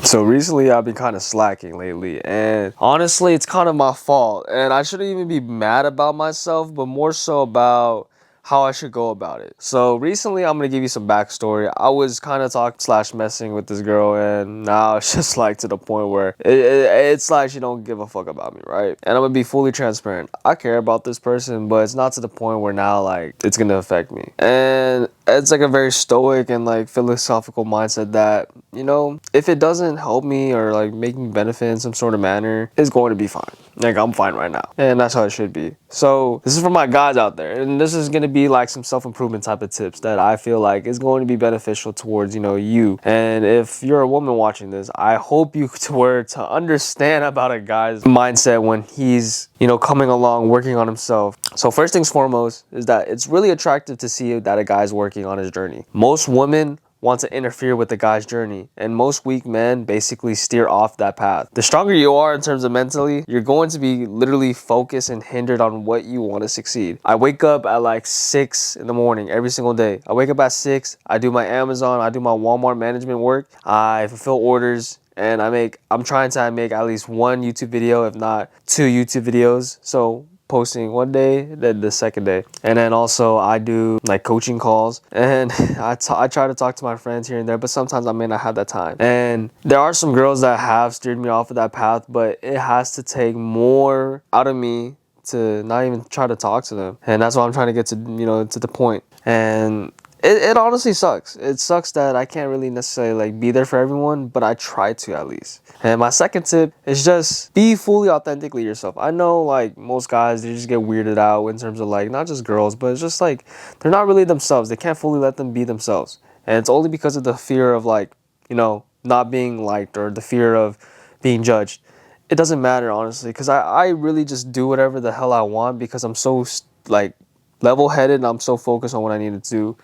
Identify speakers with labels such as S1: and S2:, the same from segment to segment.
S1: So recently I've been kind of slacking lately, and honestly it's kind of my fault, and I shouldn't even be mad about myself, but more so about how I should go about it. So recently I'm gonna give you some backstory. I was kind of talking slash messing with this girl, and now it's just like to the point where it's like she don't give a fuck about me, right? And I'm gonna be fully transparent. I care about this person, but it's not to the point where now like it's gonna affect me. And it's like a very stoic and like philosophical mindset that, you know, if it doesn't help me or like make me benefit in some sort of manner, it's going to be fine. Like, I'm fine right now, and that's how it should be. So this is for my guys out there, and this is going to be like some self-improvement type of tips that I feel like is going to be beneficial towards, you know, you. And if you're a woman watching this, I hope you were to understand about a guy's mindset when he's, you know, coming along working on himself. So first things foremost is that it's really attractive to see that a guy's working on his journey. Most women want to interfere with the guy's journey, and most weak men basically steer off that path. The stronger you are in terms of mentally, you're going to be literally focused and hindered on what you want to succeed. I wake up at like 6 in the morning every single day. I wake up at 6, I do my Amazon, I do my Walmart management work, I fulfill orders, and I'm trying to make at least one YouTube video, if not 2 YouTube videos. So posting one day, then the second day. And then also I do like coaching calls, and I try to talk to my friends here and there, but sometimes I may not have that time. And there are some girls that have steered me off of that path, but it has to take more out of me to not even try to talk to them. And that's why I'm trying to get to, you know, to the point. And it honestly sucks. It sucks that I can't really necessarily like be there for everyone, but I try to at least. And my second tip is just be fully authentically yourself. I know like most guys, they just get weirded out in terms of like not just girls, but it's just like they're not really themselves. They can't fully let them be themselves. And it's only because of the fear of like, you know, not being liked or the fear of being judged. It doesn't matter, honestly, because I really just do whatever the hell I want because I'm so like level-headed and I'm so focused on what I need to do.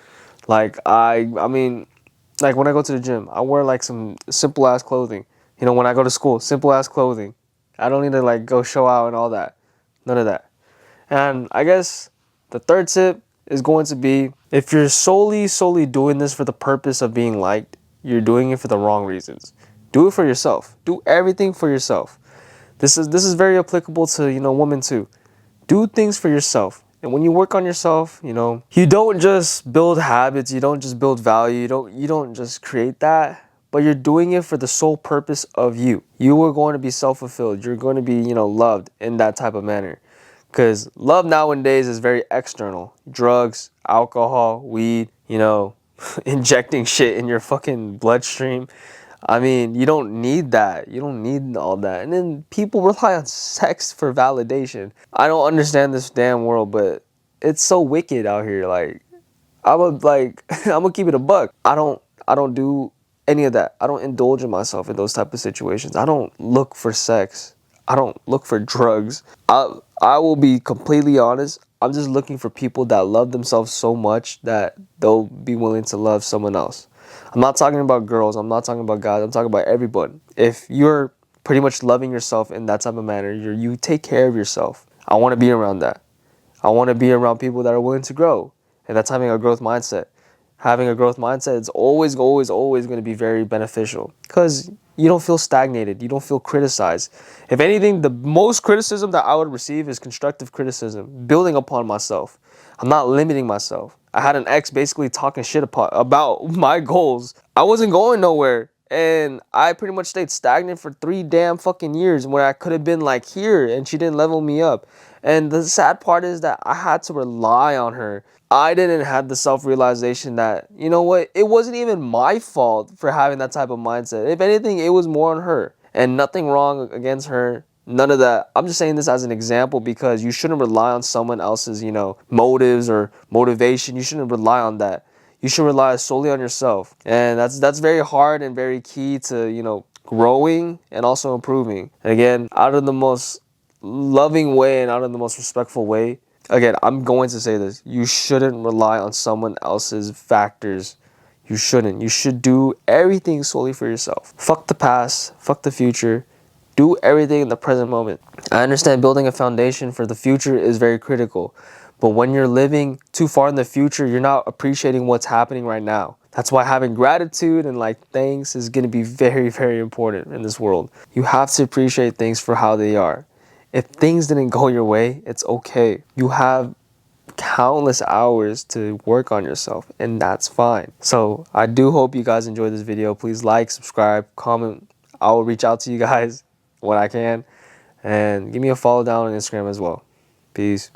S1: Like I mean, like when I go to the gym, I wear like some simple ass clothing. You know, when I go to school, simple ass clothing. I don't need to like go show out and all that. None of that. And I guess the third tip is going to be, if you're solely doing this for the purpose of being liked, you're doing it for the wrong reasons. Do it for yourself. Do everything for yourself. This is very applicable to, you know, women too. Do things for yourself. And when you work on yourself, you know, you don't just build habits, you don't just build value, you don't just create that, but you're doing it for the sole purpose of you. You are going to be self-fulfilled. You're going to be, you know, loved in that type of manner. Because love nowadays is very external. Drugs, alcohol, weed, you know, injecting shit in your fucking bloodstream. I mean, you don't need that. You don't need all that. And then people rely on sex for validation. I don't understand this damn world, but it's so wicked out here. Like, I'm gonna keep it a buck. I don't do any of that. I don't indulge in myself in those type of situations. I don't look for sex. I don't look for drugs. I will be completely honest. I'm just looking for people that love themselves so much that they'll be willing to love someone else. I'm not talking about girls. I'm not talking about guys. I'm talking about everyone. If you're pretty much loving yourself in that type of manner, you take care of yourself. I want to be around that. I want to be around people that are willing to grow. And that's having a growth mindset. Having a growth mindset is always going to be very beneficial because you don't feel stagnated. You don't feel criticized. If anything, the most criticism that I would receive is constructive criticism, building upon myself. I'm not limiting myself. I had an ex basically talking shit about my goals. I wasn't going nowhere. And I pretty much stayed stagnant for 3 damn fucking years where I could have been like here, and she didn't level me up. And the sad part is that I had to rely on her. I didn't have the self-realization that, you know what, it wasn't even my fault for having that type of mindset. If anything, it was more on her. And nothing wrong against her. None of that. I'm just saying this as an example because you shouldn't rely on someone else's, you know, motives or motivation. You shouldn't rely on that. You should rely solely on yourself. And that's very hard and very key to, you know, growing and also improving. And again, out of the most loving way and out of the most respectful way, again, I'm going to say this. You shouldn't rely on someone else's factors. You shouldn't. You should do everything solely for yourself. Fuck the past. Fuck the future. Do everything in the present moment. I understand building a foundation for the future is very critical, But when you're living too far in the future, you're not appreciating what's happening right now. That's why having gratitude and like thanks is going to be very, very important in this world. You have to appreciate things for how they are. If things didn't go your way, it's okay. You have countless hours to work on yourself, and that's fine. So I do hope you guys enjoyed this video. Please like, subscribe, comment. I will reach out to you guys when I can, and give me a follow down on Instagram as well. Peace.